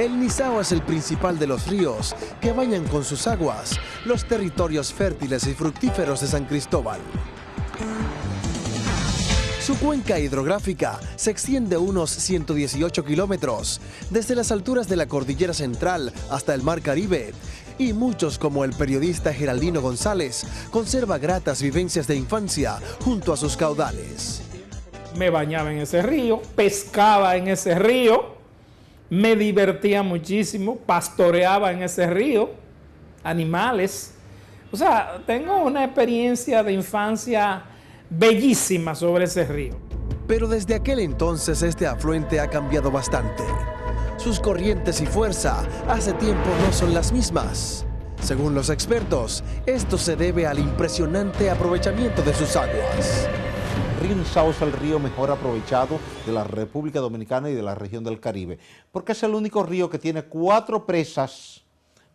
El Nizao es el principal de los ríos que bañan con sus aguas los territorios fértiles y fructíferos de San Cristóbal. Su cuenca hidrográfica se extiende unos 118 kilómetros, desde las alturas de la Cordillera Central hasta el Mar Caribe, y muchos, como el periodista Geraldino González, conserva gratas vivencias de infancia junto a sus caudales. Me bañaba en ese río, pescaba en ese río, me divertía muchísimo, pastoreaba en ese río, animales. O sea, tengo una experiencia de infancia bellísima sobre ese río. Pero desde aquel entonces este afluente ha cambiado bastante. Sus corrientes y fuerza hace tiempo no son las mismas. Según los expertos, esto se debe al impresionante aprovechamiento de sus aguas. El río Nizao es el río mejor aprovechado de la República Dominicana y de la región del Caribe, porque es el único río que tiene 4 presas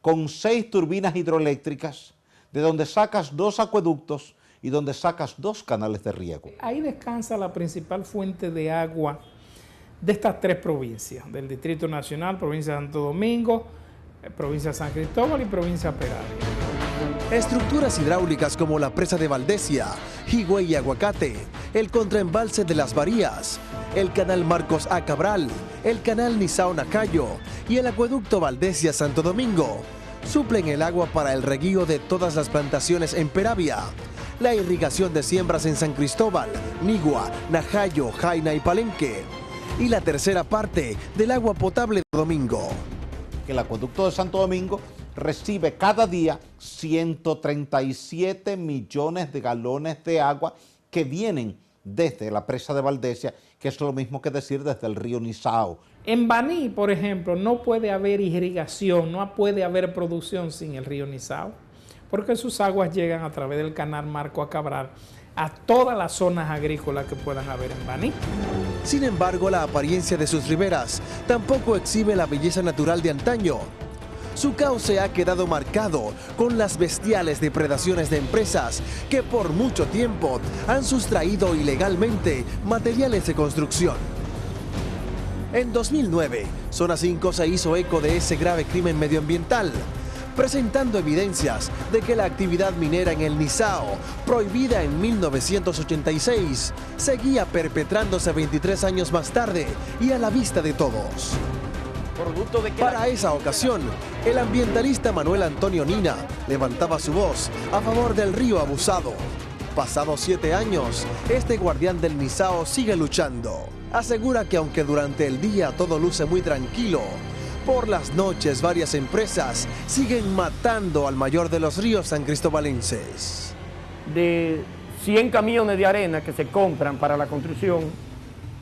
con 6 turbinas hidroeléctricas, de donde sacas 2 acueductos y donde sacas 2 canales de riego. Ahí descansa la principal fuente de agua de estas 3 provincias, del Distrito Nacional, provincia de Santo Domingo, provincia de San Cristóbal y provincia de Peravia. Estructuras hidráulicas como la presa de Valdesia, Higüey y Aguacate, el contraembalse de Las Varías, el canal Marcos A. Cabral, el canal Nizao-Nacayo y el acueducto Valdesia-Santo Domingo suplen el agua para el reguío de todas las plantaciones en Peravia, la irrigación de siembras en San Cristóbal, Nigua, Najayo, Jaina y Palenque, y la tercera parte del agua potable de Domingo. El acueducto de Santo Domingo recibe cada día 137 millones de galones de agua que vienen desde la presa de Valdesia, que es lo mismo que decir desde el río Nizao. En Baní, por ejemplo, no puede haber irrigación, no puede haber producción sin el río Nizao, porque sus aguas llegan a través del canal Marco A. Cabral a todas las zonas agrícolas que puedan haber en Baní. Sin embargo, la apariencia de sus riberas tampoco exhibe la belleza natural de antaño. Su cauce ha quedado marcado con las bestiales depredaciones de empresas que por mucho tiempo han sustraído ilegalmente materiales de construcción. En 2009, Zona 5 se hizo eco de ese grave crimen medioambiental, presentando evidencias de que la actividad minera en el Nizao, prohibida en 1986, seguía perpetrándose 23 años más tarde y a la vista de todos. Para esa ocasión, el ambientalista Manuel Antonio Nina levantaba su voz a favor del río abusado. Pasados 7 años, este guardián del Nizao sigue luchando. Asegura que aunque durante el día todo luce muy tranquilo, por las noches varias empresas siguen matando al mayor de los ríos sancristobalenses. De 100 camiones de arena que se compran para la construcción,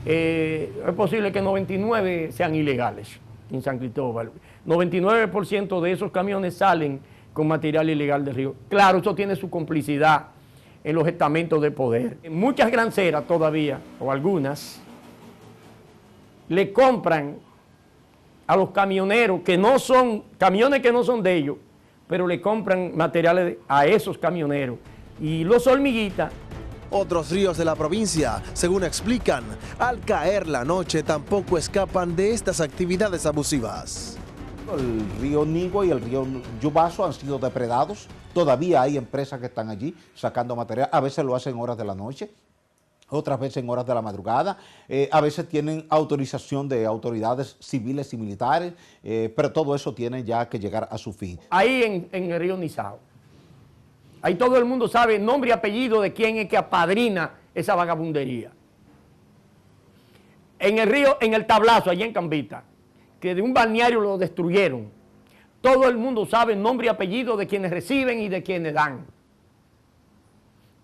es posible que 99 sean ilegales en San Cristóbal. 99% de esos camiones salen con material ilegal del río. Claro, eso tiene su complicidad en los estamentos de poder. Muchas granceras todavía, o algunas, le compran a los camioneros que no son, camiones que no son de ellos, pero le compran materiales a esos camioneros. Y los hormiguitas. Otros ríos de la provincia, según explican, al caer la noche tampoco escapan de estas actividades abusivas. El río Nigua y el río Yubaso han sido depredados. Todavía hay empresas que están allí sacando material. A veces lo hacen en horas de la noche, otras veces en horas de la madrugada. A veces tienen autorización de autoridades civiles y militares, pero todo eso tiene ya que llegar a su fin. Ahí en el río Nizao, ahí todo el mundo sabe nombre y apellido de quién es que apadrina esa vagabundería. En el río, en el Tablazo, allí en Cambita, que de un balneario lo destruyeron, todo el mundo sabe nombre y apellido de quienes reciben y de quienes dan.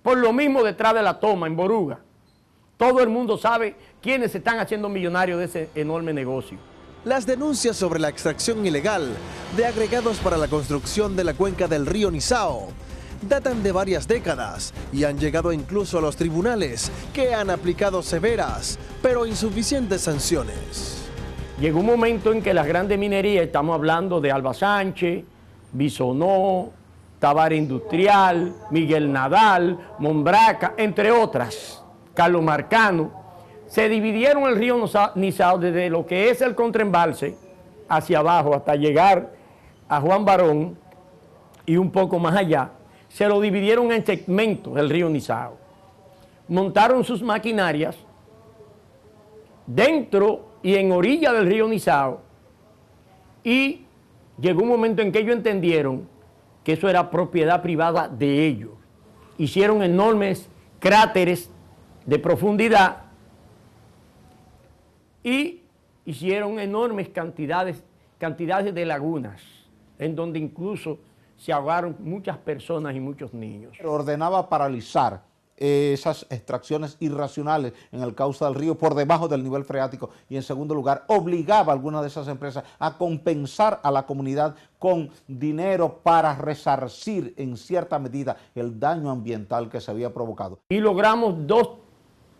Por lo mismo detrás de la toma, en Boruga, todo el mundo sabe quiénes se están haciendo millonarios de ese enorme negocio. Las denuncias sobre la extracción ilegal de agregados para la construcción de la cuenca del río Nizao datan de varias décadas y han llegado incluso a los tribunales, que han aplicado severas pero insuficientes sanciones. Llegó un momento en que las grandes minerías, estamos hablando de Alba Sánchez, Bisonó, Tabar Industrial, Miguel Nadal, Mombraca, entre otras, Carlos Marcano, se dividieron el río Nizao desde lo que es el contraembalse hacia abajo hasta llegar a Juan Barón y un poco más allá, se lo dividieron en segmentos del río Nizao. Montaron sus maquinarias dentro y en orilla del río Nizao y llegó un momento en que ellos entendieron que eso era propiedad privada de ellos. Hicieron enormes cráteres de profundidad y hicieron enormes cantidades de lagunas, en donde incluso se ahogaron muchas personas y muchos niños. Ordenaba paralizar esas extracciones irracionales en el cauce del río por debajo del nivel freático y, en segundo lugar, obligaba a algunas de esas empresas a compensar a la comunidad con dinero para resarcir en cierta medida el daño ambiental que se había provocado. Y logramos dos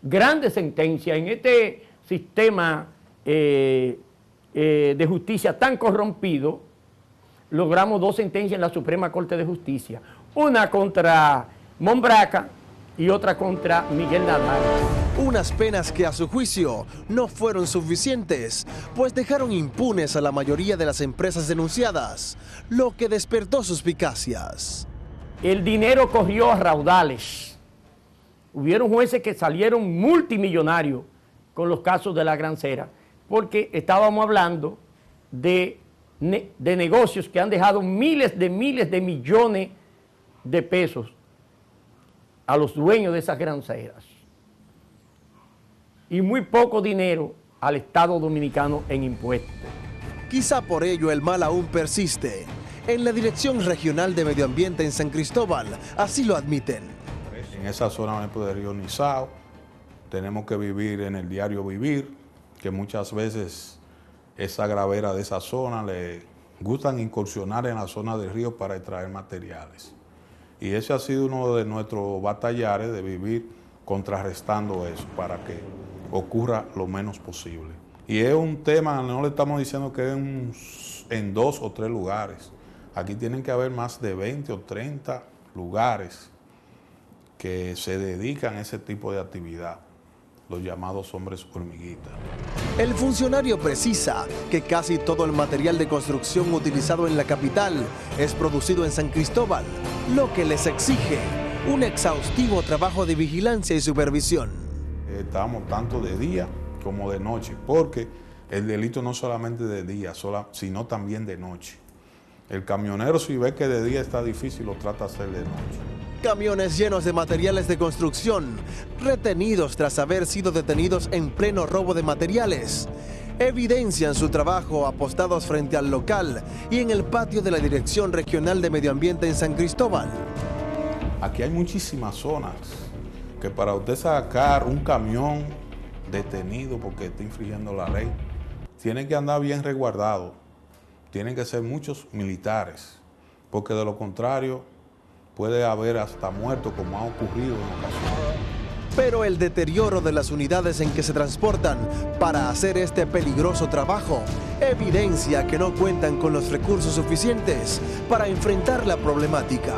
grandes sentencias en este sistema de justicia tan corrompido. Logramos dos sentencias en la Suprema Corte de Justicia, una contra Monbraca y otra contra Miguel Nadal. Unas penas que a su juicio no fueron suficientes, pues dejaron impunes a la mayoría de las empresas denunciadas, lo que despertó suspicacias. El dinero corrió a raudales. Hubieron jueces que salieron multimillonarios con los casos de la Grancera, porque estábamos hablando de negocios que han dejado miles de millones de pesos a los dueños de esas granceras y muy poco dinero al Estado Dominicano en impuestos. Quizá por ello el mal aún persiste. En la Dirección Regional de Medio Ambiente en San Cristóbal así lo admiten. En esa zona del río Nizao tenemos que vivir en el diario vivir, que muchas veces esa gravera de esa zona le gustan incursionar en la zona del río para extraer materiales. Y ese ha sido uno de nuestros batallares de vivir contrarrestando eso para que ocurra lo menos posible. Y es un tema, no le estamos diciendo que es en 2 o 3 lugares. Aquí tienen que haber más de 20 o 30 lugares que se dedican a ese tipo de actividad, los llamados hombres hormiguitas. El funcionario precisa que casi todo el material de construcción utilizado en la capital es producido en San Cristóbal, lo que les exige un exhaustivo trabajo de vigilancia y supervisión. Estamos tanto de día como de noche, porque el delito no solamente de día, sino también de noche. El camionero, si ve que de día está difícil, lo trata de hacer de noche. Camiones llenos de materiales de construcción, retenidos tras haber sido detenidos en pleno robo de materiales, evidencian su trabajo apostados frente al local y en el patio de la Dirección Regional de Medio Ambiente en San Cristóbal. Aquí hay muchísimas zonas que para usted sacar un camión detenido porque está infringiendo la ley, tiene que andar bien resguardado, tienen que ser muchos militares, porque de lo contrario puede haber hasta muertos, como ha ocurrido en ocasiones. Pero el deterioro de las unidades en que se transportan para hacer este peligroso trabajo evidencia que no cuentan con los recursos suficientes para enfrentar la problemática.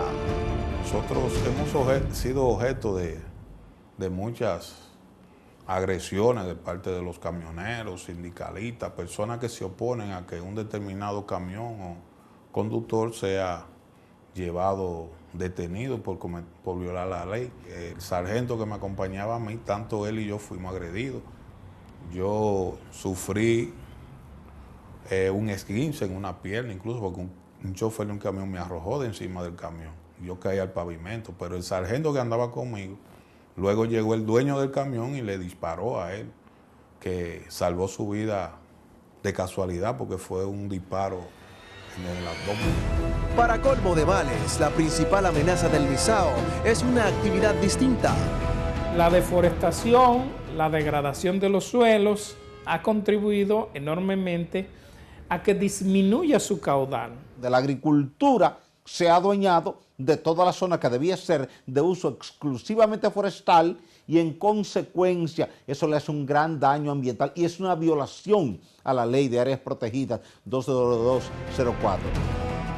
Nosotros hemos sido objeto de muchas agresiones de parte de los camioneros, sindicalistas, personas que se oponen a que un determinado camión o conductor sea llevado detenido por violar la ley. El sargento que me acompañaba a mí, tanto él y yo fuimos agredidos. Yo sufrí un esguince en una pierna, incluso porque un chofer de un camión me arrojó de encima del camión. Yo caí al pavimento, pero el sargento que andaba conmigo, luego llegó el dueño del camión y le disparó a él, que salvó su vida de casualidad porque fue un disparo en el abdomen. Para colmo de males, la principal amenaza del Nizao es una actividad distinta. La deforestación, la degradación de los suelos ha contribuido enormemente a que disminuya su caudal. De la agricultura se ha adueñado de toda la zona que debía ser de uso exclusivamente forestal y en consecuencia eso le hace un gran daño ambiental y es una violación a la ley de áreas protegidas 22204.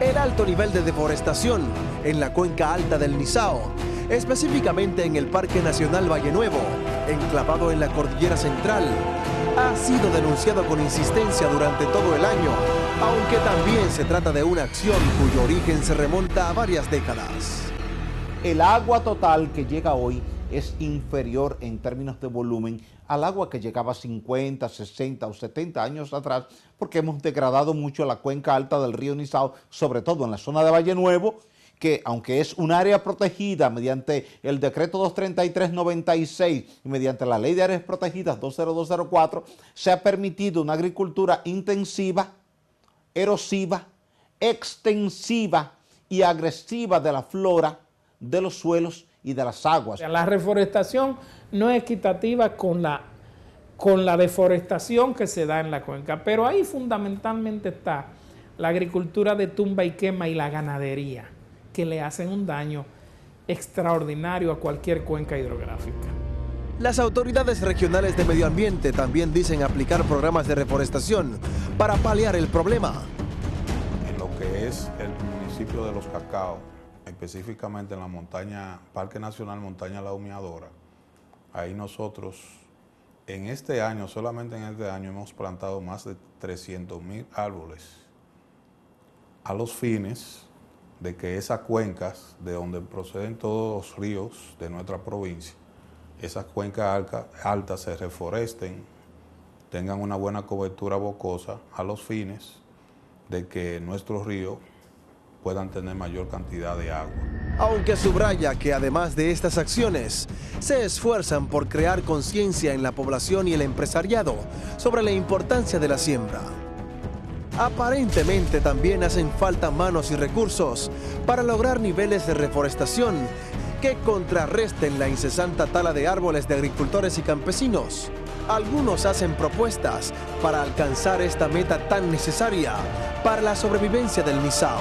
El alto nivel de deforestación en la cuenca alta del Nizao, específicamente en el Parque Nacional Valle Nuevo, enclavado en la cordillera central, ha sido denunciado con insistencia durante todo el año, aunque también se trata de una acción cuyo origen se remonta a varias décadas. El agua total que llega hoy es inferior en términos de volumen al agua que llegaba 50, 60 o 70 años atrás, porque hemos degradado mucho la cuenca alta del río Nizao, sobre todo en la zona de Valle Nuevo, que aunque es un área protegida mediante el decreto 233/96 y mediante la ley de áreas protegidas 20204, se ha permitido una agricultura intensiva, erosiva, extensiva y agresiva de la flora, de los suelos y de las aguas. La reforestación no es equitativa con la deforestación que se da en la cuenca, pero ahí fundamentalmente está la agricultura de tumba y quema y la ganadería, que le hacen un daño extraordinario a cualquier cuenca hidrográfica. Las autoridades regionales de medio ambiente también dicen aplicar programas de reforestación para paliar el problema. En lo que es el municipio de Los Cacaos, específicamente en la montaña, Parque Nacional Montaña La Humeadora, ahí nosotros en este año, solamente en este año, hemos plantado más de 300,000 árboles a los fines de que esas cuencas de donde proceden todos los ríos de nuestra provincia, esas cuencas altas se reforesten, tengan una buena cobertura bocosa a los fines de que nuestros ríos puedan tener mayor cantidad de agua. Aunque subraya que además de estas acciones, se esfuerzan por crear conciencia en la población y el empresariado sobre la importancia de la siembra. Aparentemente también hacen falta manos y recursos para lograr niveles de reforestación que contrarresten la incesante tala de árboles de agricultores y campesinos. Algunos hacen propuestas para alcanzar esta meta tan necesaria para la sobrevivencia del Nizao.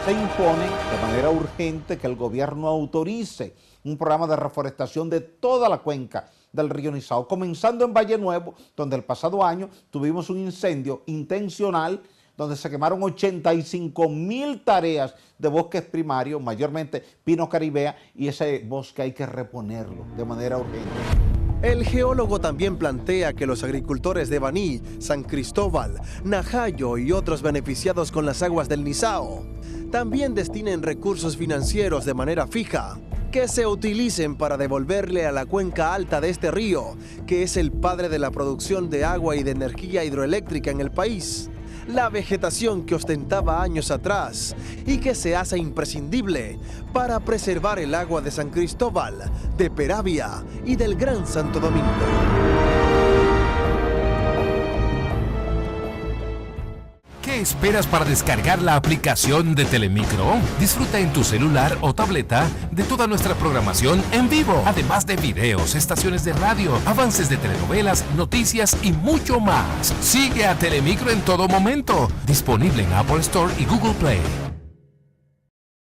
Se impone de manera urgente que el gobierno autorice un programa de reforestación de toda la cuenca del río Nizao, comenzando en Valle Nuevo, donde el pasado año tuvimos un incendio intencional donde se quemaron 85,000 tareas de bosques primarios, mayormente pino caribea, y ese bosque hay que reponerlo de manera urgente. El geólogo también plantea que los agricultores de Baní, San Cristóbal, Najayo y otros beneficiados con las aguas del Nizao también destinen recursos financieros de manera fija que se utilicen para devolverle a la cuenca alta de este río, que es el padre de la producción de agua y de energía hidroeléctrica en el país, la vegetación que ostentaba años atrás y que se hace imprescindible para preservar el agua de San Cristóbal, de Peravia y del Gran Santo Domingo. ¿Qué esperas para descargar la aplicación de Telemicro? Disfruta en tu celular o tableta de toda nuestra programación en vivo, además de videos, estaciones de radio, avances de telenovelas, noticias y mucho más. Sigue a Telemicro en todo momento. Disponible en Apple Store y Google Play.